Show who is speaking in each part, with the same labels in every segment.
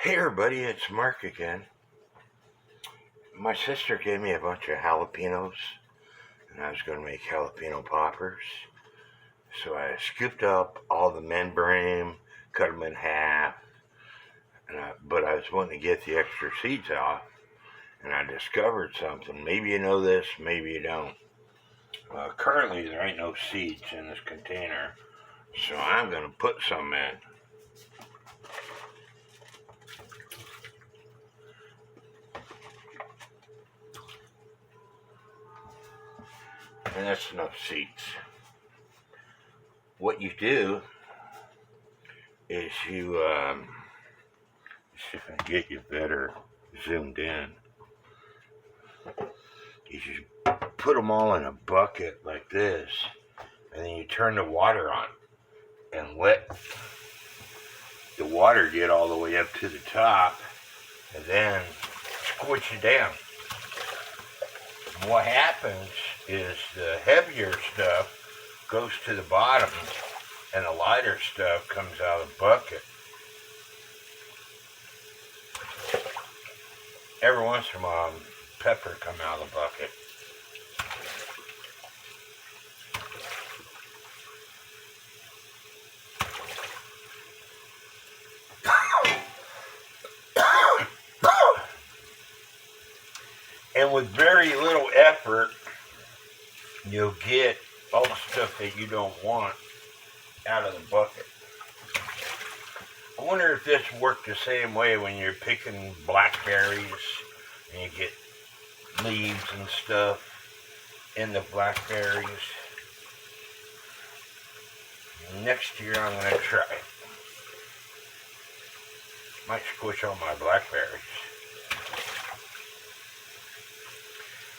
Speaker 1: Hey everybody, it's Mark again. My sister gave me a bunch of jalapenos, and I was going to make jalapeno poppers. So I scooped up all the membrane, cut them in half, but I was wanting to get the extra seeds off, and I discovered something. Maybe you know this, maybe you don't. Currently, there ain't no seeds in this container, so I'm going to put some in. And that's enough seeds. What you do is you, see if I can get you better zoomed in. You just put them all in a bucket like this, and then you turn the water on and let the water get all the way up to the top, and then squish it down. And what happens is the heavier stuff goes to the bottom, and the lighter stuff comes out of the bucket. Every once in a while, pepper come out of the bucket. And with very little effort, you'll get all the stuff that you don't want out of the bucket. I wonder if this worked the same way when you're picking blackberries and you get leaves and stuff in the blackberries. Next year I'm going to try it. Might squish all my blackberries.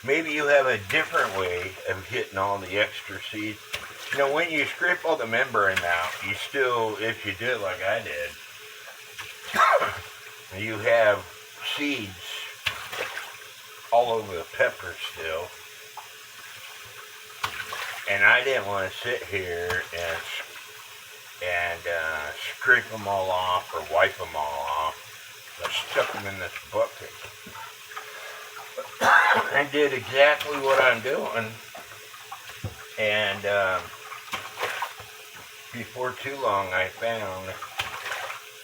Speaker 1: Maybe you have a different way of getting all the extra seeds. You know, when you scrape all the membrane out, you still, if you do it like I did, you have seeds all over the pepper still. And I didn't want to sit here and scrape them all off or wipe them all off. I stuck them in this bucket. I did exactly what I'm doing, and before too long I found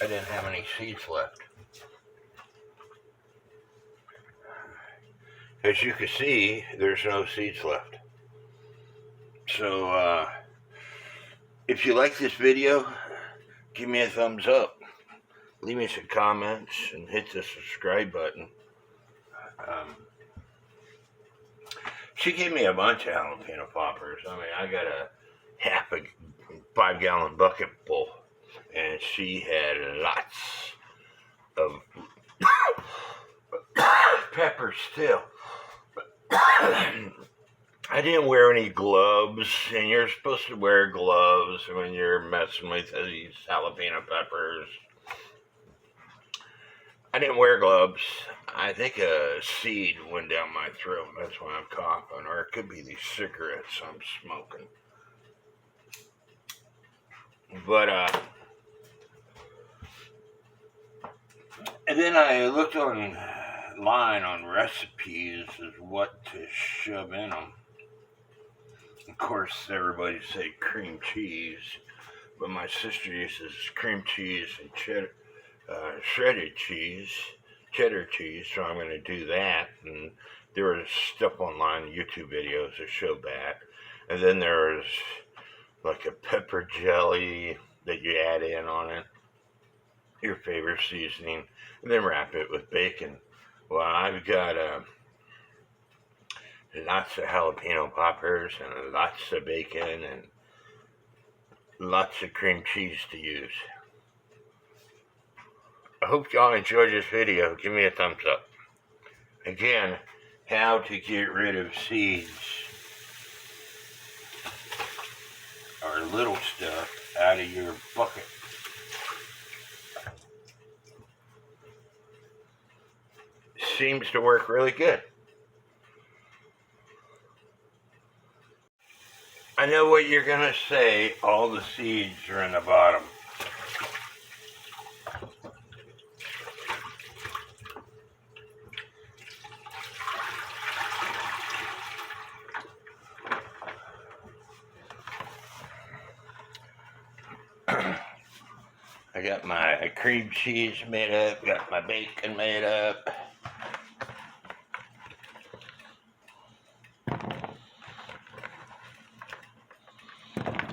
Speaker 1: I didn't have any seeds left. As you can see, there's no seeds left. So if you like this video, give me a thumbs up, leave me some comments, and hit the subscribe button. She gave me a bunch of jalapeno poppers. I mean, I got a half a 5-gallon bucket full, and she had lots of peppers still. I didn't wear any gloves, and you're supposed to wear gloves when you're messing with these jalapeno peppers. I didn't wear gloves. I think a seed went down my throat. That's why I'm coughing. Or it could be these cigarettes I'm smoking. But, and then I looked online on recipes as what to shove in them. Of course, everybody say cream cheese. But my sister uses cream cheese and shredded cheese, cheddar cheese, so I'm going to do that. And there was stuff online, YouTube videos that showed that. And then there's like a pepper jelly that you add in on it, your favorite seasoning, and then wrap it with bacon. Well, I've got lots of jalapeno poppers and lots of bacon and lots of cream cheese to use. I hope y'all enjoyed this video. Give me a thumbs up. Again, how to get rid of seeds or little stuff out of your bucket. Seems to work really good. I know what you're going to say. All the seeds are in the bottom. got my cream cheese made up, got my bacon made up.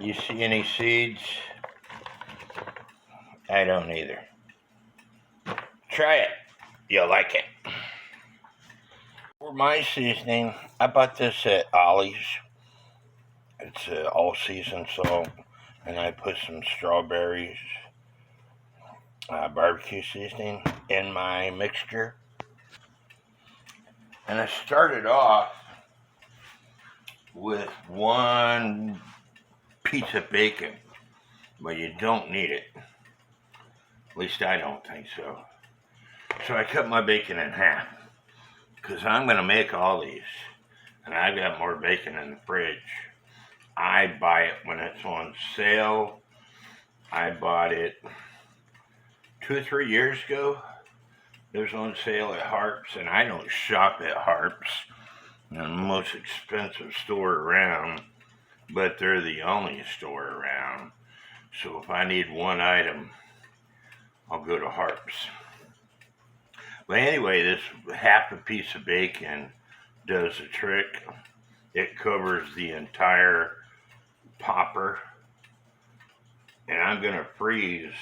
Speaker 1: You see any seeds? I don't either. Try it. You'll like it. For my seasoning, I bought this at Ollie's. It's all season salt, and I put some strawberries, barbecue seasoning in my mixture. And I started off with one piece of bacon, but you don't need it. At least I don't think so. So I cut my bacon in half, because I'm going to make all these, and I've got more bacon in the fridge. I buy it when it's on sale. I bought it 2 or 3 years ago. It was on sale at Harps, and I don't shop at Harps, the most expensive store around, but they're the only store around. So if I need one item, I'll go to Harps. But anyway, this half a piece of bacon does the trick. It covers the entire popper, and I'm going to freeze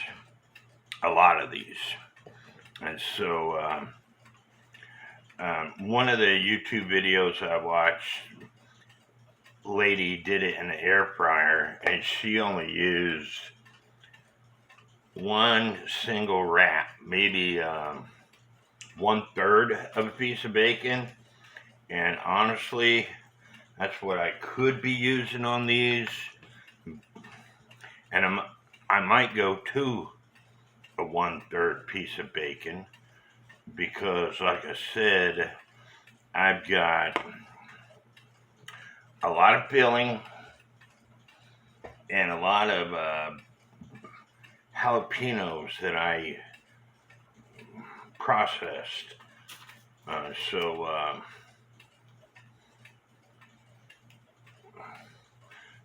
Speaker 1: a lot of these. And so one of the YouTube videos I watched, lady did it in the air fryer, and she only used one single wrap, maybe 1/3 of a piece of bacon. And honestly, that's what I could be using on these. And I might go to a 1/3 piece of bacon, because like I said, I've got a lot of filling and a lot of jalapenos that I processed.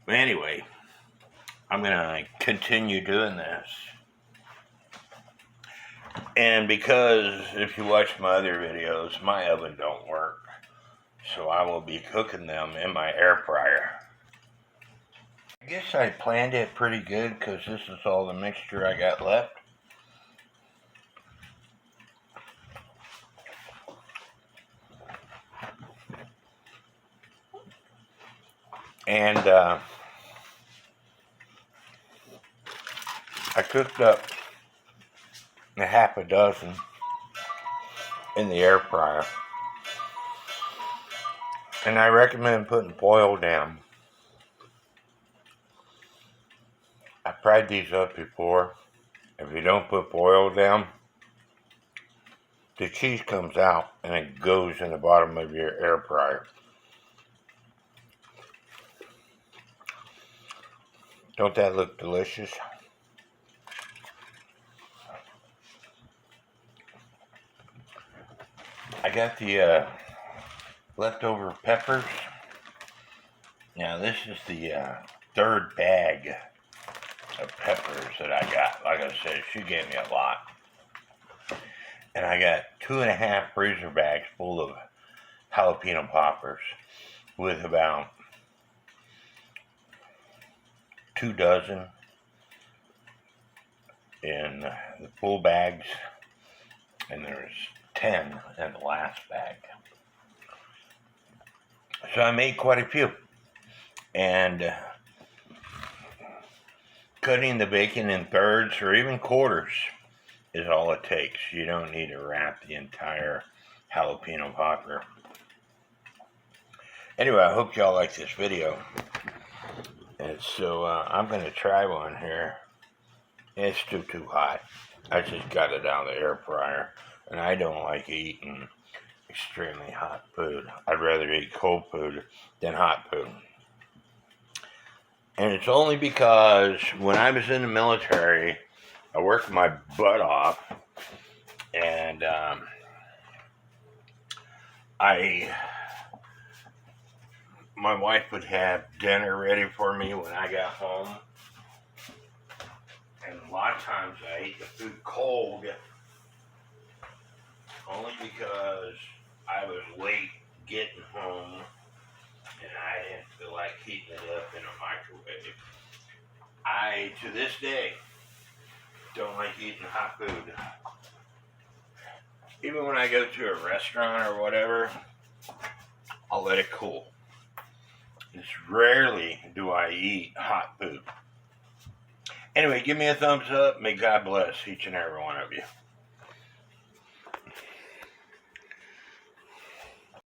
Speaker 1: But anyway, I'm going to continue doing this. And because if you watch my other videos, my oven don't work, so I will be cooking them in my air fryer. I guess I planned it pretty good, because this is all the mixture I got left. And I cooked up a half a dozen in the air fryer. And I recommend putting foil down. I fried these up before. If you don't put foil down, the cheese comes out and it goes in the bottom of your air fryer. Don't that look delicious? I got the leftover peppers. Now this is the third bag of peppers that I got. Like I said, she gave me a lot. And I got 2.5 freezer bags full of jalapeno poppers, with about 2 dozen in the full bags, and there's 10 in the last bag. So I made quite a few. And cutting the bacon in thirds or even quarters is all it takes. You don't need to wrap the entire jalapeno popper. Anyway, I hope y'all like this video. And so I'm going to try one here. It's still too hot. I just got it out of the air fryer. And I don't like eating extremely hot food. I'd rather eat cold food than hot food. And it's only because when I was in the military, I worked my butt off, and my wife would have dinner ready for me when I got home. And a lot of times times I ate the food cold only because I was late getting home and I didn't feel like heating it up in a microwave. I, to this day, don't like eating hot food. Even when I go to a restaurant or whatever, I'll let it cool. It's rarely do I eat hot food. Anyway, give me a thumbs up. May God bless each and every one of you.